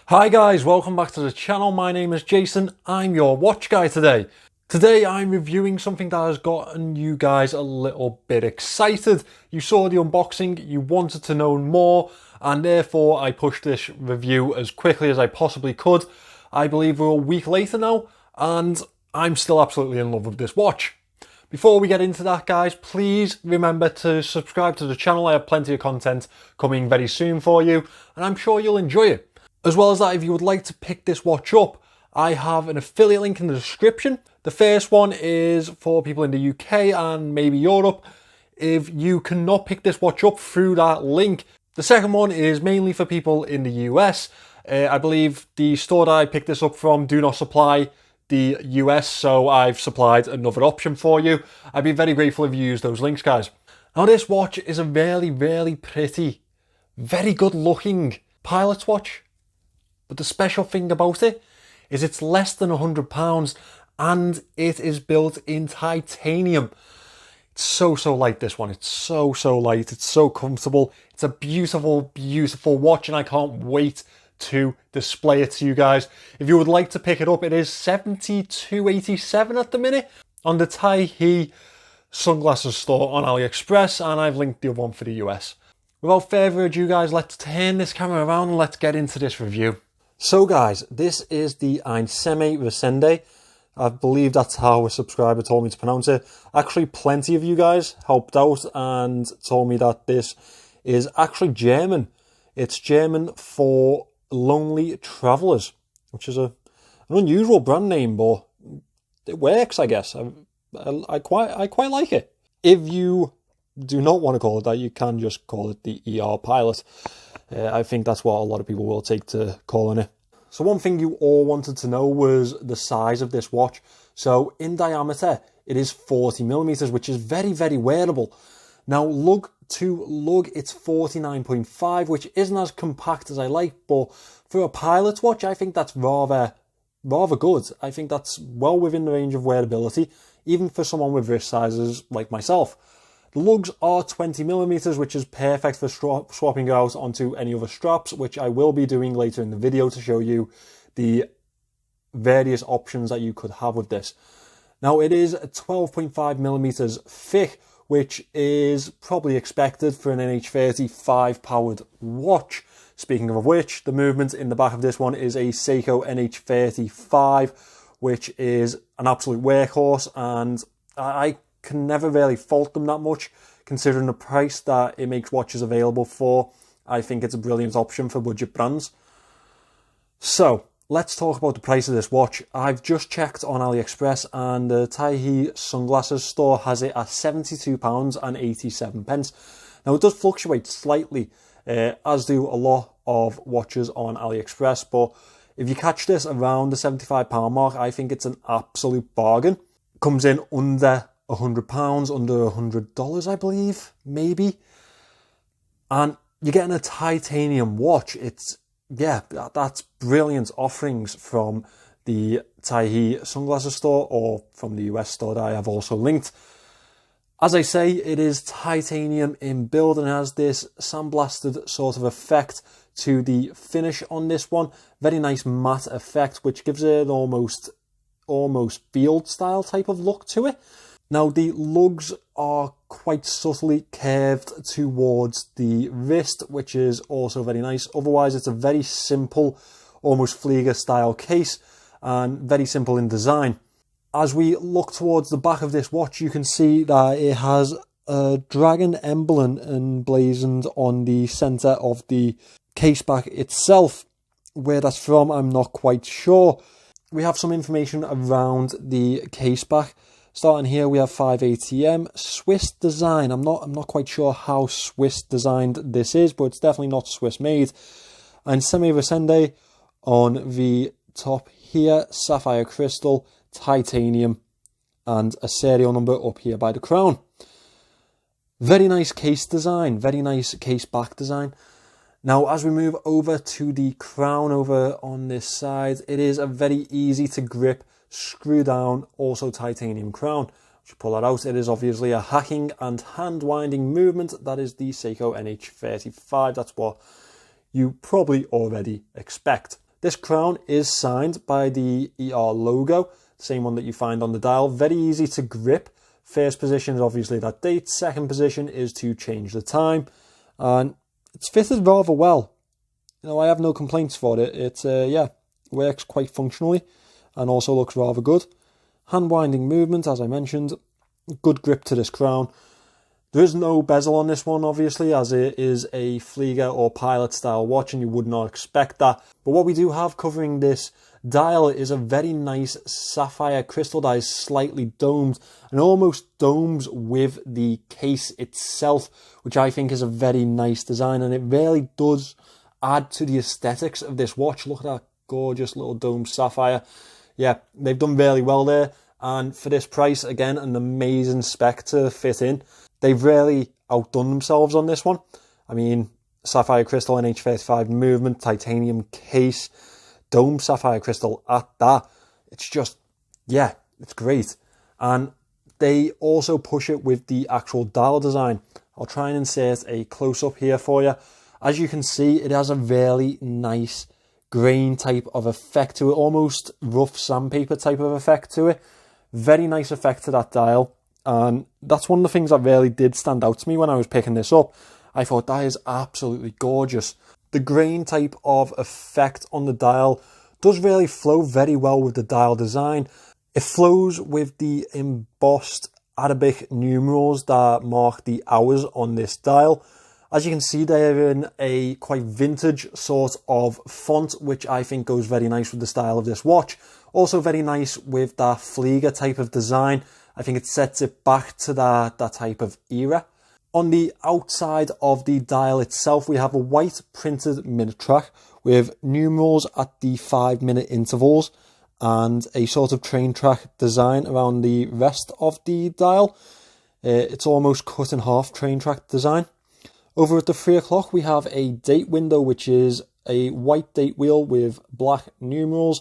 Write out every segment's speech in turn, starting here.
Hi guys, welcome back to the channel. My name is Jason. I'm your watch guy today. Today I'm reviewing something that has gotten you guys a little bit excited. You saw the unboxing, you wanted to know more, and therefore I pushed this review as quickly as I possibly could. I believe we're a week later now, and I'm still absolutely in love with this watch. Before we get into that, guys, please remember to subscribe to the channel. I have plenty of content coming very soon for you, and I'm sure you'll enjoy it. As well as that, if you would like to pick this watch up, I have an affiliate link in the description. The first one is for people in the UK and maybe Europe. If you cannot pick this watch up through that link, the second one is mainly for people in the US. I believe the store that I picked this up from do not supply the US, so I've supplied another option for you. I'd be very grateful if you use those links, guys. Now, this watch is a really pretty, very good looking pilot's watch. But the special thing about it is it's less than £100 and it is built in titanium. It's so light, this one. It's so light. It's so comfortable. It's a beautiful watch, and I can't wait to display it to you guys. If you would like to pick it up, it is $72.87 at the minute on the Taihe sunglasses store on Aliexpress, and I've linked the other one for the US. Without further ado, guys, let's turn this camera around and let's get into this review. So guys, this is the Einsame Reisende. I believe that's how a subscriber told me to pronounce it. Actually, plenty of you guys helped out and told me that this is actually German. It's German for lonely travellers, which is an unusual brand name, but it works, I guess. I quite like it. If you do not want to call it that, you can just call it the ER Pilot. I think that's what a lot of people will take to calling it. So one thing you all wanted to know was the size of this watch. So in diameter, it is 40mm, which is very wearable. Now lug to lug, it's 49.5, which isn't as compact as I like, but for a pilot's watch, I think that's rather good. I think that's well within the range of wearability, even for someone with wrist sizes like myself. The lugs are 20mm, which is perfect for swapping out onto any other straps, which I will be doing later in the video to show you the various options that you could have with this. Now, it is 12.5mm thick, which is probably expected for an NH35 powered watch. Speaking of which, the movement in the back of this one is a Seiko NH35, which is an absolute workhorse, and I can never really fault them that much considering the price that it makes watches available for. I think it's a brilliant option for budget brands. So let's talk about the price of this watch. I've just checked on Aliexpress and the Taihe sunglasses store has it at £72.87. Now it does fluctuate slightly, as do a lot of watches on Aliexpress, but if you catch this around the £75 mark, I think it's an absolute bargain. Comes in under £100, under $100, I believe, maybe. And you're getting a titanium watch. That's brilliant offerings from the Taihe sunglasses store or from the US store that I have also linked. As I say, it is titanium in build and has this sandblasted sort of effect to the finish on this one. Very nice matte effect, which gives it an almost field style type of look to it. Now, the lugs are quite subtly curved towards the wrist, which is also very nice. Otherwise, it's a very simple, almost Flieger style case and very simple in design. As we look towards the back of this watch, you can see that it has a dragon emblem emblazoned on the centre of the case back itself. Where that's from, I'm not quite sure. We have some information around the case back. Starting here, we have 5 ATM, Swiss design. I'm not quite sure how Swiss designed this is, but it's definitely not Swiss made. And Einsame Reisende on the top here, sapphire crystal, titanium, and a serial number up here by the crown. Very nice case design, very nice case back design. Now, as we move over to the crown over on this side, it is a very easy to grip, screw down, also titanium crown. Once you pull that out, it is obviously a hacking and hand winding movement. That is the Seiko NH35. That's what you probably already expect. This crown is signed by the ER logo, same one that you find on the dial. Very easy to grip. First position is obviously that date. Second position is to change the time. And it's fitted rather well. You know, I have no complaints for it. It works quite functionally and also looks rather good. Hand winding movement, as I mentioned. Good grip to this crown. There is no bezel on this one, obviously, as it is a Flieger or pilot style watch and you would not expect that. But what we do have covering this dial is a very nice sapphire crystal that is slightly domed and almost domes with the case itself, which I think is a very nice design, and it really does add to the aesthetics of this watch. Look at that gorgeous little domed sapphire. Yeah, they've done really well there, and for this price, again, an amazing spec to fit in. They've really outdone themselves on this one. I mean, sapphire crystal, NH35 movement, titanium case, dome sapphire crystal at that. It's just, yeah, it's great. And they also push it with the actual dial design. I'll try and insert a close-up here for you. As you can see, it has a really nice grain type of effect to it, almost rough sandpaper type of effect to it. Very nice effect to that dial. And that's one of the things that really did stand out to me when I was picking this up. I thought that is absolutely gorgeous. The grain type of effect on the dial does really flow very well with the dial design. It flows with the embossed Arabic numerals that mark the hours on this dial. As you can see, they're in a quite vintage sort of font, which I think goes very nice with the style of this watch. Also very nice with that Flieger type of design. I think it sets it back to that type of era. On the outside of the dial itself, we have a white printed minute track with numerals at the 5-minute intervals and a sort of train track design around the rest of the dial. It's almost cut in half train track design. Over at the 3 o'clock, we have a date window, which is a white date wheel with black numerals.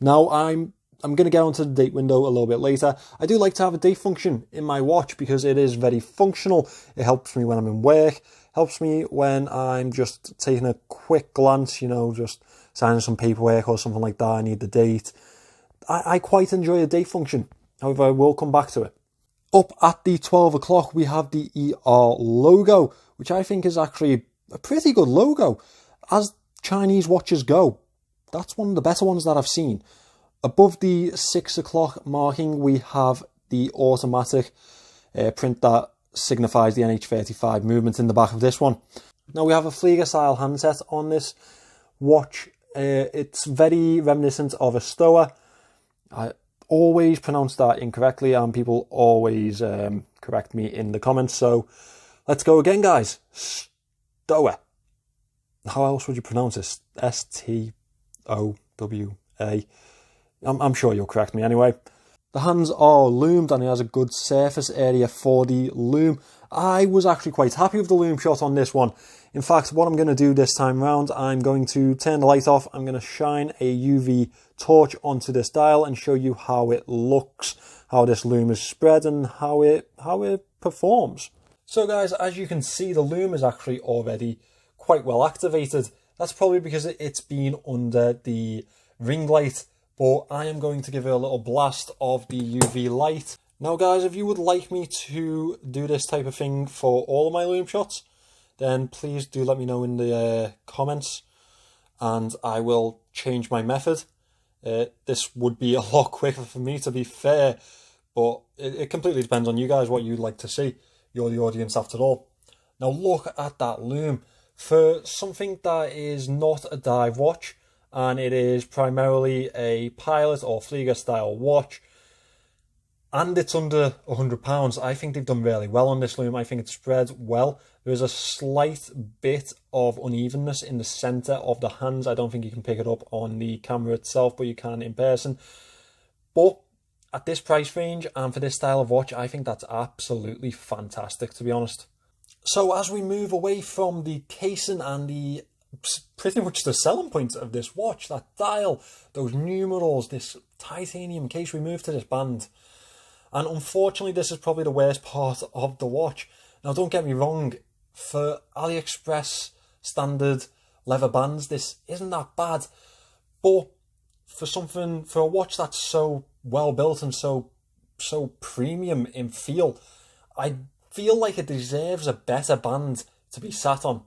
Now, I'm going to get onto the date window a little bit later. I do like to have a date function in my watch because it is very functional. It helps me when I'm in work, helps me when I'm just taking a quick glance, you know, just signing some paperwork or something like that. I need the date. I quite enjoy a date function. However, I will come back to it. Up at the 12 o'clock, we have the ER logo, which I think is actually a pretty good logo. As Chinese watches go, that's one of the better ones that I've seen. Above the 6 o'clock marking, we have the automatic print that signifies the NH35 movement in the back of this one. Now we have a Flieger style handset on this watch. It's very reminiscent of a Stoa. I always pronounce that incorrectly and people always correct me in the comments. So let's go again, guys. Stoa. How else would you pronounce this? S-T-O-W-A. I'm sure you'll correct me anyway. The hands are loomed and it has a good surface area for the loom. I was actually quite happy with the loom shot on this one. In fact, what I'm going to do this time round, I'm going to turn the light off. I'm going to shine a UV torch onto this dial and show you how it looks, how this loom is spread and how it performs. So guys, as you can see, the loom is actually already quite well activated. That's probably because it's been under the ring light, but I am going to give it a little blast of the UV light. Now guys, if you would like me to do this type of thing for all of my loom shots, then please do let me know in the comments and I will change my method. This would be a lot quicker for me, to be fair, but it completely depends on you guys, what you'd like to see. You're the audience after all. Now look at that loom. For something that is not a dive watch, and it is primarily a pilot or Flieger style watch, and it's under £100, I think they've done really well on this loom. I think it's spread well. There is a slight bit of unevenness in the centre of the hands. I don't think you can pick it up on the camera itself, but you can in person. But at this price range and for this style of watch, I think that's absolutely fantastic, to be honest. So as we move away from the casing and the pretty much the selling point of this watch, that dial, those numerals, this titanium case, we move to this band. And unfortunately, this is probably the worst part of the watch. Now, don't get me wrong, for Aliexpress standard leather bands, this isn't that bad. But for a watch that's so well built and so premium in feel, I feel like it deserves a better band to be sat on.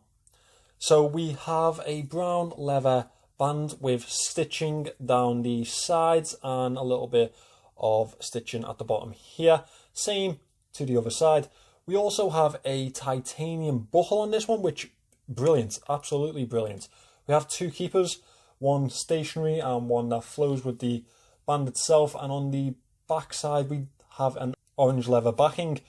So we have a brown leather band with stitching down the sides and a little bit of stitching at the bottom here. Same to the other side. We also have a titanium buckle on this one, which brilliant, absolutely brilliant. We have two keepers, one stationary and one that flows with the band itself, and on the back side we have an orange leather backing.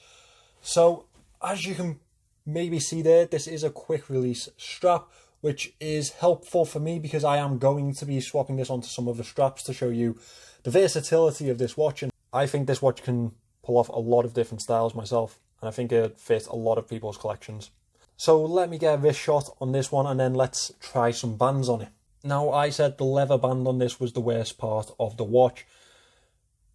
So as you can maybe see there, this is a quick release strap, which is helpful for me because I am going to be swapping this onto some other straps to show you the versatility of this watch. And I think this watch can pull off a lot of different styles myself, and I think it fits a lot of people's collections. So let me get a wrist shot on this one and then let's try some bands on it. Now, I said the leather band on this was the worst part of the watch,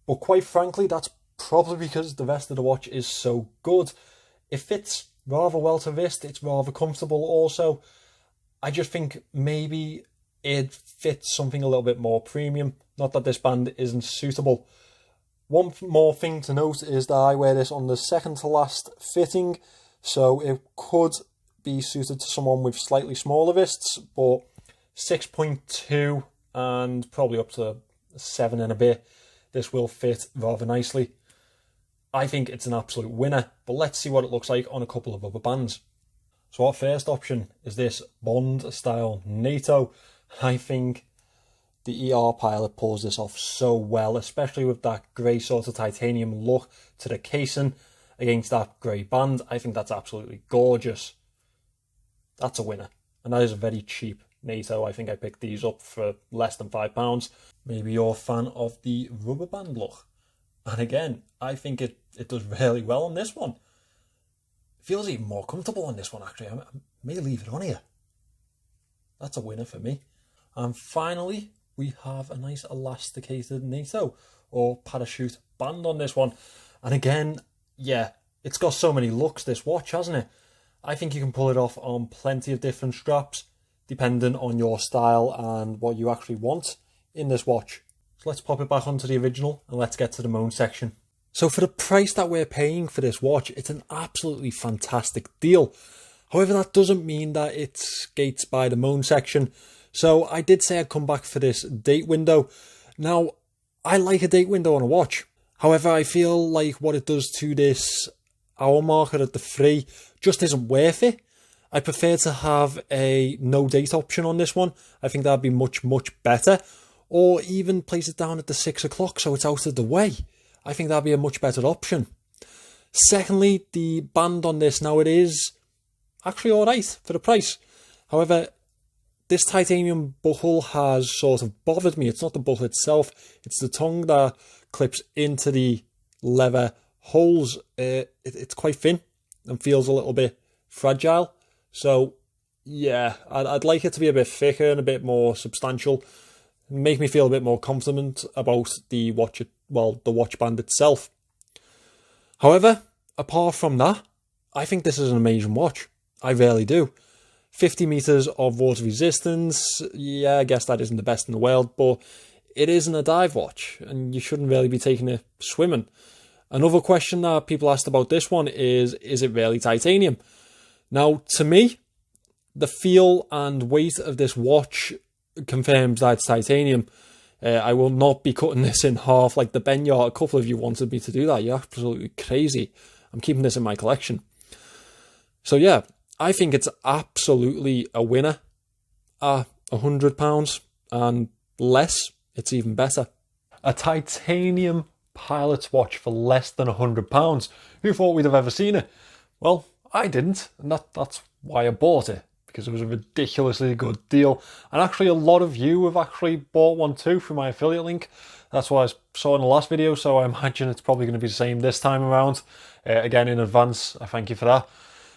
but quite frankly that's probably because the rest of the watch is so good. It fits rather well to wrist, it's rather comfortable also. I just think maybe it fits something a little bit more premium. Not that this band isn't suitable. One more thing to note is that I wear this on the second to last fitting, so it could be suited to someone with slightly smaller wrists, but 6.2 and probably up to 7 and a bit, this will fit rather nicely. I think it's an absolute winner, but let's see what it looks like on a couple of other bands. So our first option is this Bond style NATO. I think the ER Pilot pulls this off so well, especially with that grey sort of titanium look to the casing against that grey band. I think that's absolutely gorgeous. That's a winner, and that is a very cheap NATO. I think I picked these up for less than £5. Maybe you're a fan of the rubber band look. And again, I think it does really well on this one. It feels even more comfortable on this one, actually. I may leave it on here. That's a winner for me. And finally, we have a nice elasticated NATO or parachute band on this one. And again, yeah, it's got so many looks, this watch, hasn't it? I think you can pull it off on plenty of different straps, depending on your style and what you actually want in this watch. So let's pop it back onto the original and let's get to the moan section. So for the price that we're paying for this watch, it's an absolutely fantastic deal. However, that doesn't mean that it skates by the moan section. So I did say I'd come back for this date window. Now, I like a date window on a watch. However, I feel like what it does to this hour marker at the 3 just isn't worth it. I prefer to have a no date option on this one. I think that'd be much better. Or even place it down at the 6 o'clock so it's out of the way. I think that'd be a much better option. Secondly, the band on this, now it is actually alright for the price. However, this titanium buckle has sort of bothered me. It's not the buckle itself, it's the tongue that clips into the leather holes. It's quite thin and feels a little bit fragile. So yeah, I'd like it to be a bit thicker and a bit more substantial. Make me feel a bit more confident about the watch, the watch band itself. However, apart from that, I think this is an amazing watch. I really do. 50 meters of water resistance. Yeah, I guess that isn't the best in the world, but it isn't a dive watch, and you shouldn't really be taking it swimming. Another question that people asked about this one is it really titanium? Now, to me, the feel and weight of this watch confirms that it's titanium. I will not be cutting this in half like the Benyard. A couple of you wanted me to do that. You're absolutely crazy. I'm keeping this in my collection. So yeah, I think it's absolutely a winner. At £100 and less, it's even better. A titanium pilot's watch for less than £100. Who thought we'd have ever seen it? Well, I didn't, and that's why I bought it, because it was a ridiculously good deal. And actually a lot of you have actually bought one too through my affiliate link. That's what I saw in the last video, so I imagine it's probably going to be the same this time around. Again, in advance, I thank you for that.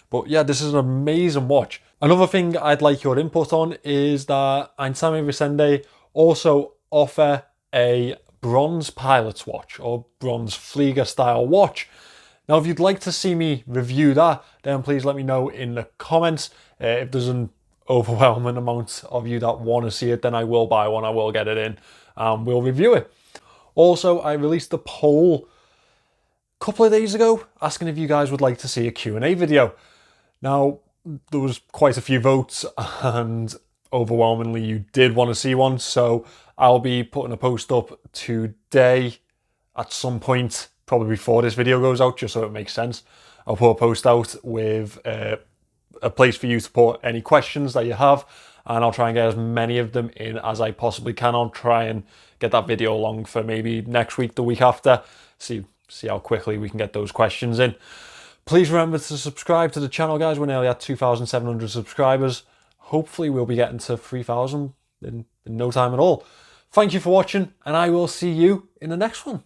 But yeah, this is an amazing watch. Another thing I'd like your input on is that Einsame Reisende also offer a bronze pilot's watch or bronze Flieger style watch. Now, if you'd like to see me review that, then please let me know in the comments. If there's an overwhelming amount of you that want to see it, then I will buy one, I will get it in, and we'll review it. Also, I released a poll a couple of days ago asking if you guys would like to see a Q&A video. Now, there was quite a few votes, and overwhelmingly you did want to see one, so I'll be putting a post up today at some point, probably before this video goes out, just so it makes sense. I'll put a post out with a place for you to put any questions that you have, and I'll try and get as many of them in as I possibly can. I'll try and get that video along for maybe next week, the week after, see how quickly we can get those questions in. Please remember to subscribe to the channel, guys. We're nearly at 2,700 subscribers. Hopefully we'll be getting to 3,000 in no time at all. Thank you for watching, and I will see you in the next one.